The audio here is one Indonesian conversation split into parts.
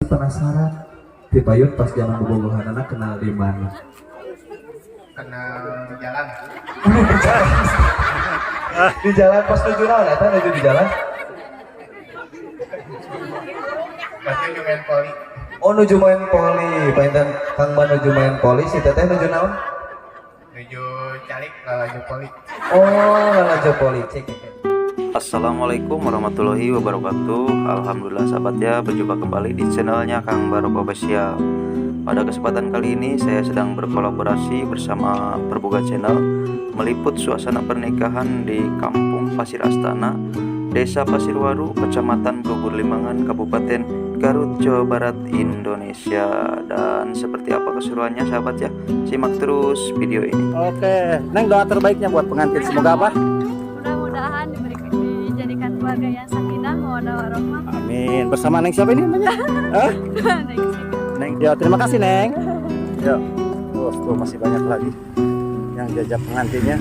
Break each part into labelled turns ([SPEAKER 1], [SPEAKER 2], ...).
[SPEAKER 1] penasaran ti payun pas zaman bobogohan anak kenal di mana?
[SPEAKER 2] Kenal jalan.
[SPEAKER 1] Di jalan pas nuju naon eta nuju di jalan?
[SPEAKER 2] Pasti juga main poli.
[SPEAKER 1] Oh nuju main poli, painten Kang Man nuju main poli si teteh nuju naon?
[SPEAKER 2] Menuju calik laju poli.
[SPEAKER 1] Oh laju poli cek.
[SPEAKER 3] Assalamualaikum warahmatullahi wabarakatuh. Alhamdulillah sahabat ya, berjumpa kembali di channelnya Kang Barok Official. Pada kesempatan kali ini saya sedang berkolaborasi bersama Perbuga Channel meliput suasana pernikahan di Kampung Pasir Astana, Desa Pasirwaru, Kecamatan Bogor Limangan, Kabupaten Garut, Jawa Barat, Indonesia. Dan seperti apa keseruannya sahabat ya, simak terus video ini.
[SPEAKER 4] Oke, Neng, doa terbaiknya buat pengantin semoga apa?
[SPEAKER 5] Mudah-mudahan dijadikan keluarga yang sakinah mawaddah warahmah.
[SPEAKER 4] Amin. Bersama Neng siapa ini namanya? Hah? Neng, ya terima kasih Neng. Ya, tuh masih banyak lagi yang diajak pengantinnya.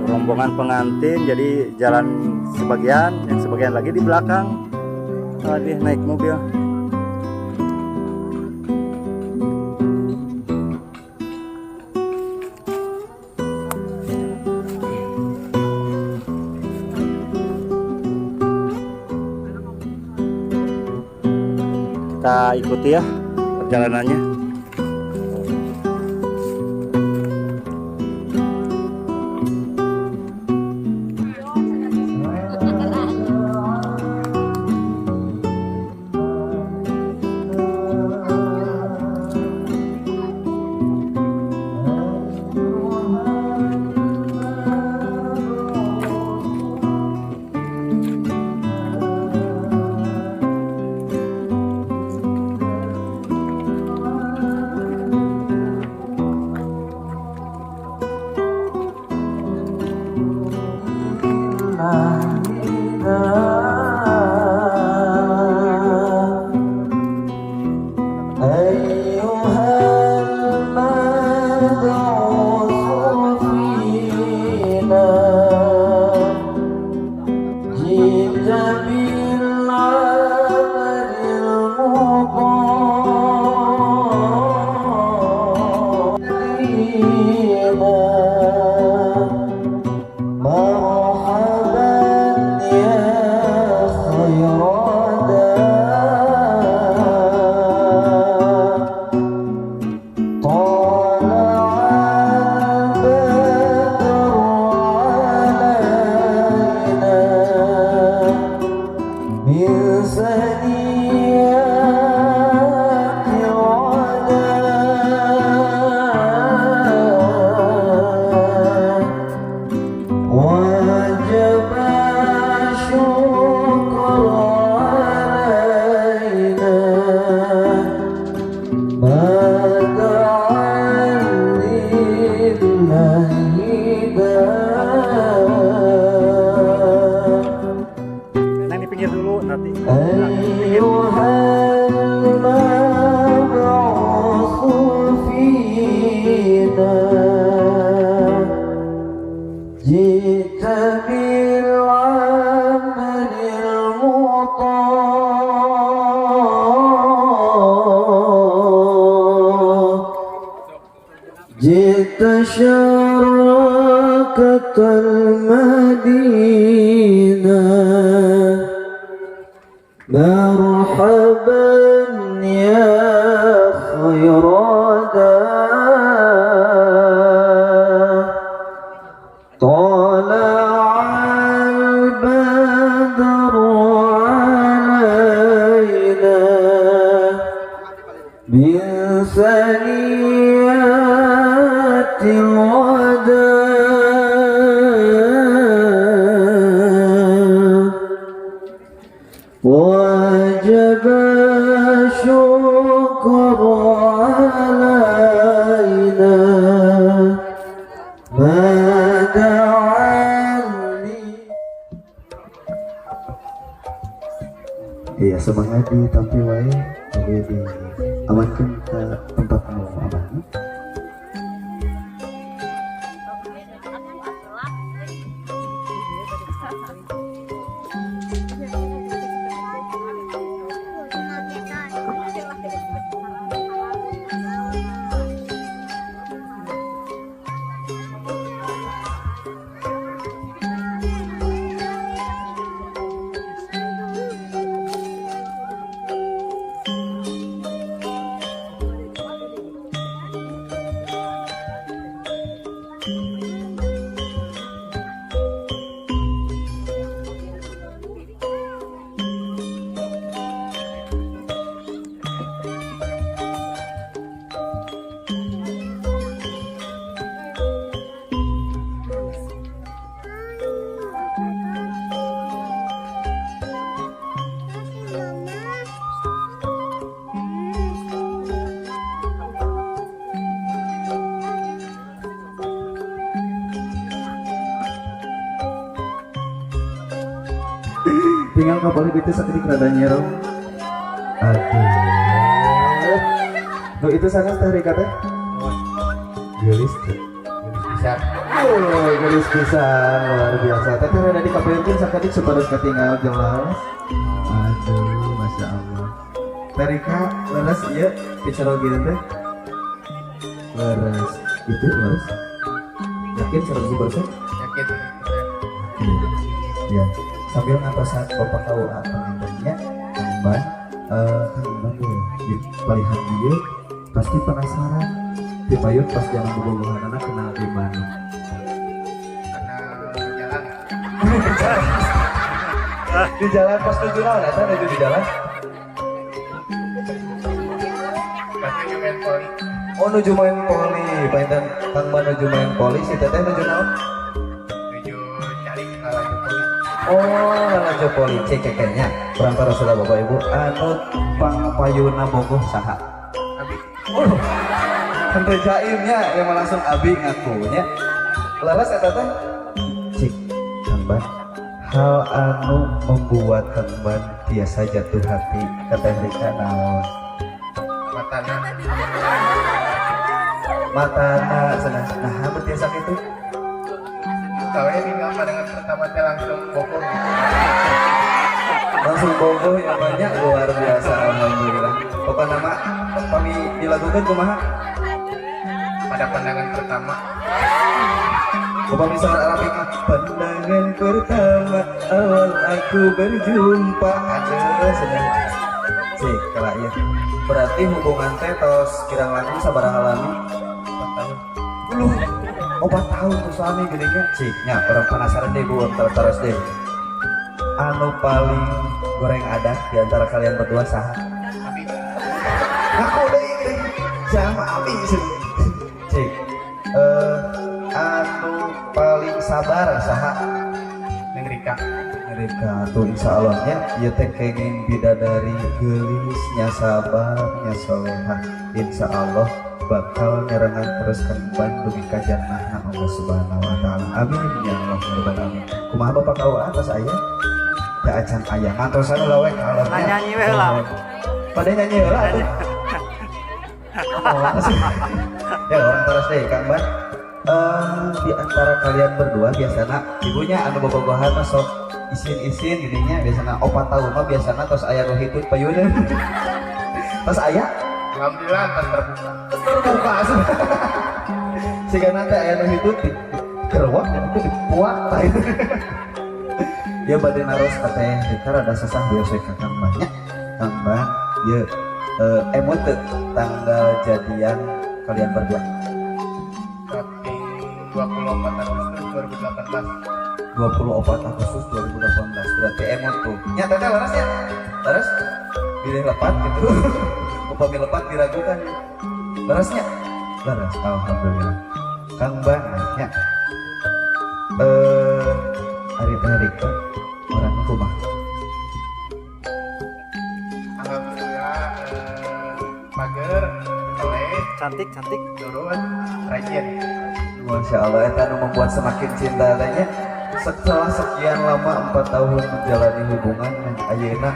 [SPEAKER 4] Rombongan pengantin jadi jalan sebagian, yang sebagian lagi di belakang. Dia naik mobil. Kita ikuti ya perjalanannya. Neng di pinggir dulu nanti.
[SPEAKER 1] Jita syarakatul Madinah, marhaban ya khayradah, tala'al badru alayna min saniyatil wadah, wajib syukur alayna mada'ani. Iya semangat ditampil wae, jadi diamankan ke tempat tinggal kapal itu sakit kerada nyero. Aduh. Tuh itu sangat teh Rika teh. Gelis tuh.
[SPEAKER 2] Bisa.
[SPEAKER 1] Oh, gelis pisan luar biasa. Tapi rada dikapeunkeun sakedik supados ketinggal jelas. Aduh, masya Allah. Teh Rika, leres ieu picerogi teh. Leres. Itu leres. Yakin 100%?
[SPEAKER 2] Yakin.
[SPEAKER 1] Ya, sambil ngatosan bapak tahu apa namanya, Mbak, Mbak tuh di palihan dia pasti penasaran. Di Bayut pas jalan bobogohan anak kenal di mana?
[SPEAKER 2] Karena jalan.
[SPEAKER 1] Di jalan pas tujuh lah, ada menuju di jalan.
[SPEAKER 2] Pas menuju main poli.
[SPEAKER 1] Oh nuju main poli, painten Kang Mbak nuju main poli, si teteh nuju naon?
[SPEAKER 2] Menuju calik laju poli.
[SPEAKER 1] Oh nuju poli, cek kekenya. Perantara sudah bapak ibu, anu pangpayuna bogoh saha.
[SPEAKER 2] Abi.
[SPEAKER 1] Oh, henteu jaimnya yang langsung abi ngakunya. Laras eta teh cik Kang Ban. Hal anu membuat Kang Ban biasa jatuh hati ka Teh Rika naon? Matana cenah. Nah, hampir biasa gitu.
[SPEAKER 2] Tahu ya tinggal pandangan pertama teh langsung pokok.
[SPEAKER 1] Langsung bogoh yang banyak luar biasa alhamdulillah. Apa nama kami dilakukan kumaha?
[SPEAKER 2] Pada pandangan pertama.
[SPEAKER 1] Apa misalnya Arabik pandangan pertama awal aku berjumpa ada sedang cik kalau ya berarti hubungan teh tos kirang langkung sabaraha lami 4 tahun 4 tahun tuh suami gedenya ciknya orang penasaran deh bu terus deh anu paling goreng ada di antara kalian berdua saha
[SPEAKER 2] Abi.
[SPEAKER 1] aku deh sama abi cik anu paling sabar saha
[SPEAKER 2] Neng Rika.
[SPEAKER 1] mereka tuh insya Allahnya ya teh kenging bidadari gelisnya sabarnya solehah insya Allah bakal nyerengan terus kembang demi kajannahna Allah subhanahu wa ta'ala amin ya Allah amin kumaha bapak kau atas ayah teh acan ayah mantosan lawe kalornya
[SPEAKER 4] nyanyi we lah
[SPEAKER 1] pada nyanyi lah tuh ya orang terus deh Kang Ban di antara kalian berdua biasanya ibunya anu bobogohan sok isin gininya biasanya 4 tahun mah biasanya tos aya nu hitut payeuneun tos aya
[SPEAKER 2] Alhamdulillah tas terbuka.
[SPEAKER 1] terbuka sigana teh aya nu hitut di kerwak dan itu dipuak tah ya bade naros ka teh kita rada susah biasa ka Kang banyak Kang Ban ye emot tanggal jadian kalian berdua
[SPEAKER 2] Tapi 24 Agustus 2018.
[SPEAKER 1] 24 Agustus 2018 berarti emot tuh ya teteh laras ya laras pilih lepat gitu upami lepat diragukan larasnya laras alhamdulillah Kang Ban ya hari Rika orang rumah
[SPEAKER 2] Alhamdulillah mager, soleh,
[SPEAKER 4] cantik
[SPEAKER 2] turun, rajin.
[SPEAKER 1] Masya Allah itu membuat semakin cinta adanya setelah sekian lama 4 tahun menjalani hubungan dan ayeuna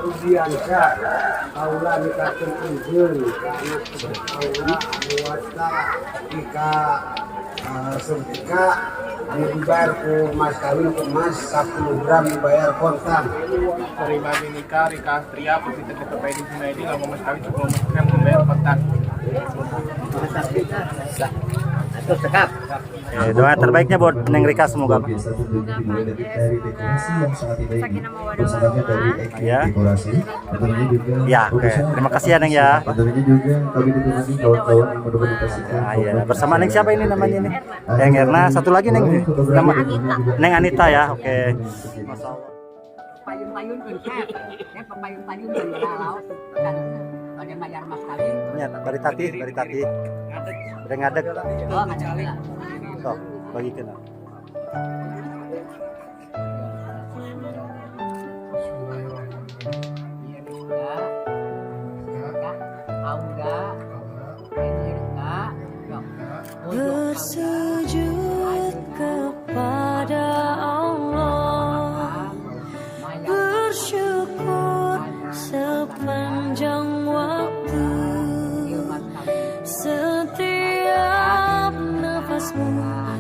[SPEAKER 6] Rudiansa kaula nikakeun anjeun ka anak kaula muwasta jika sertika dibayar ku mas kawin ku mas 10 gram dibayar kontan.
[SPEAKER 2] Pribadi nikah Rika Astria Pusat TPP di Junaidi lama mas kawin 10 gram dibayar kontan.
[SPEAKER 6] Itu cekap.
[SPEAKER 4] Doa terbaiknya buat Neng Rika semoga apa?
[SPEAKER 1] Biasa tentunya dimulai dari dekorasi yang sangat indah ini.
[SPEAKER 5] Sakinah mawaddah
[SPEAKER 1] Bersamanya dari
[SPEAKER 5] warahmah.
[SPEAKER 1] Eki
[SPEAKER 4] Ya.
[SPEAKER 1] Dekorasi. Tentunya juga.
[SPEAKER 4] Ya, oke. Terima kasih ya Neng ya.
[SPEAKER 1] Tentunya juga kami ditemani kawan-kawan yang mendokumentasikan.
[SPEAKER 4] Ya. Bersama Neng siapa ini namanya nih? Neng Erna. Satu lagi Neng. Nama Neng Anita ya. Oke. Masya Allah.
[SPEAKER 7] Payun-payun kencet, ya payun-payun dan laut dan pada bayar mas kali.
[SPEAKER 4] Ya, bari tati. Udah ngadeg.
[SPEAKER 7] Oh, ada.
[SPEAKER 4] Sok, bagi kena.
[SPEAKER 5] Bersujud kepada Allah, bersyukur sepanjang waktu, setiap nafasmu,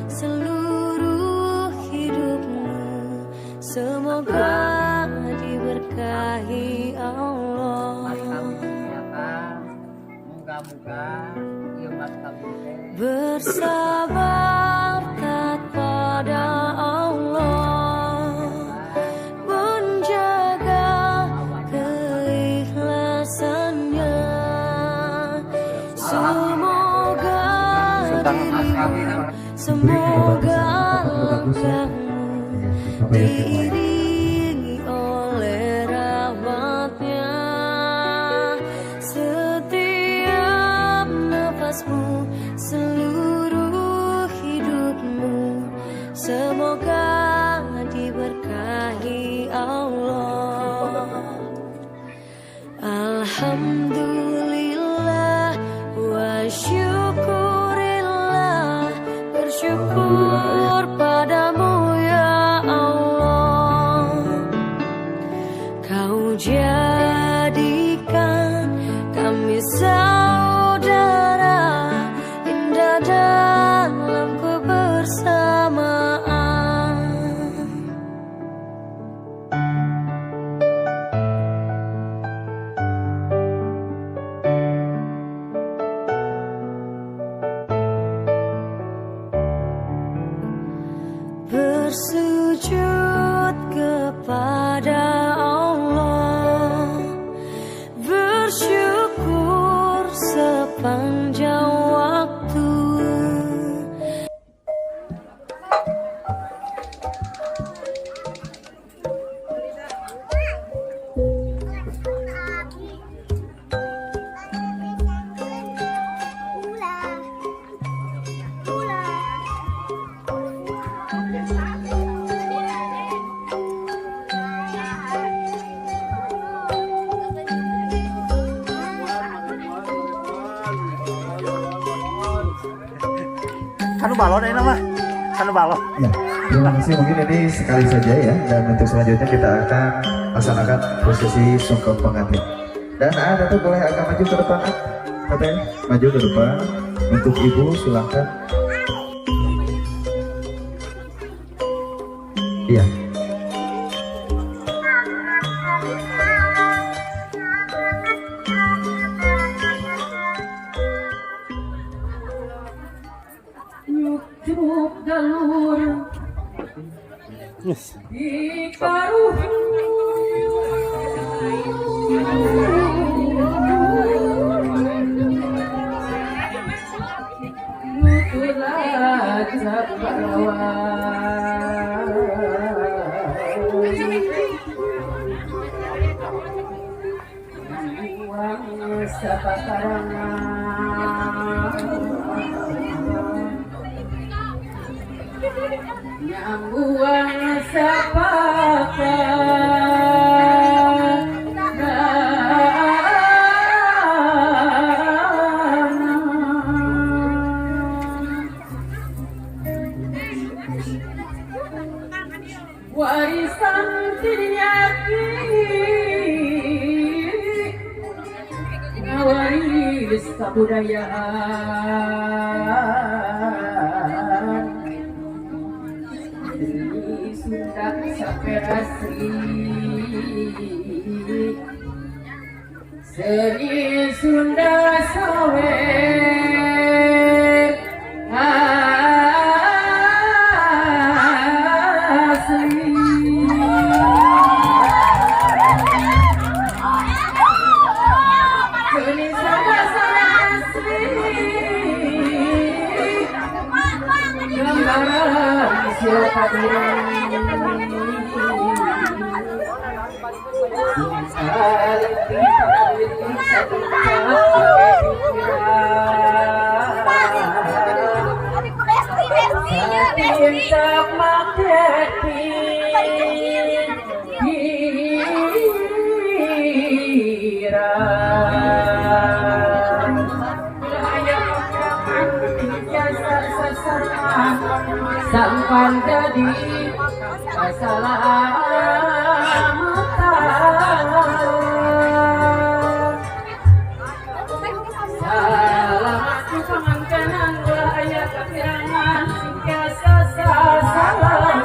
[SPEAKER 5] seluruh hidupmu, semoga diberkahi Allah.
[SPEAKER 7] Moga-moga ilmat kamu
[SPEAKER 5] Bersabar kepada Allah, menjaga keikhlasannya, semoga langkahmu diiringi oleh rahmatnya, setiap nafasmu, seluruh hidupmu, semoga diberkahi Allah. Alhamdulillah wa syukurillah, bersyukur padamu ya Allah. Kau jadikan kami saudara, indah dalam kebersamaan. Bersujud kepada Allah, bersyukur sepanjang waktu.
[SPEAKER 4] Kanu balon ini mah. Kanu balon.
[SPEAKER 1] Ya, terima kasih. Mungkin ini sekali saja ya. Dan untuk selanjutnya kita akan laksanakan prosesi sungkem pengantin. Dan ada tuh boleh agak maju ke depan, katanya maju ke depan. Untuk ibu silakan. Iya.
[SPEAKER 7] Nyuk galur Nyambuang warisan tinyaki ngawaris kabudayaan Demi Sunda Saperasri, seni Sunda Sawen.
[SPEAKER 8] Sampan jadi selamat pangangkanan raya kepirangan singkasa sasalam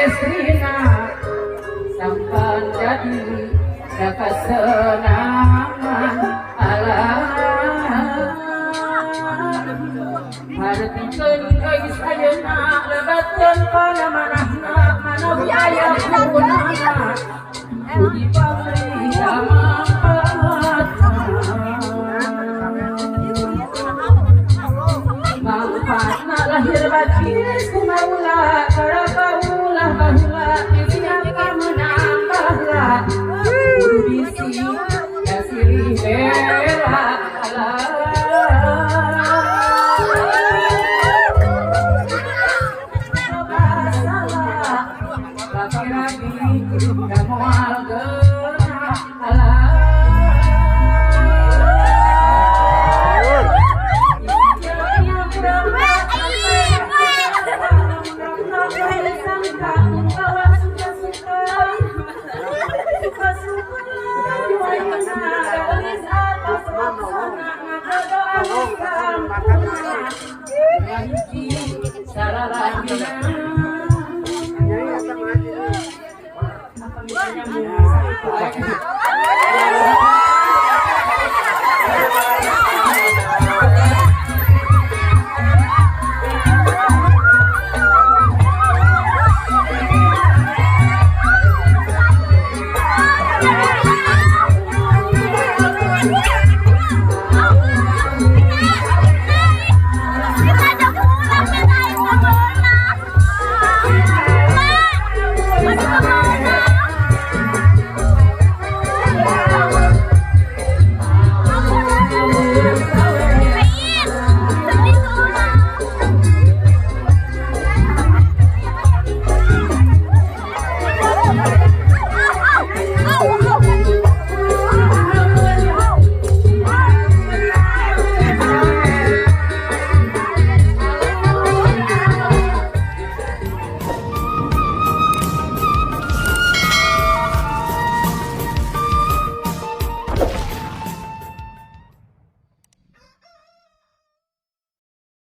[SPEAKER 8] istrina sampan jadi kakasena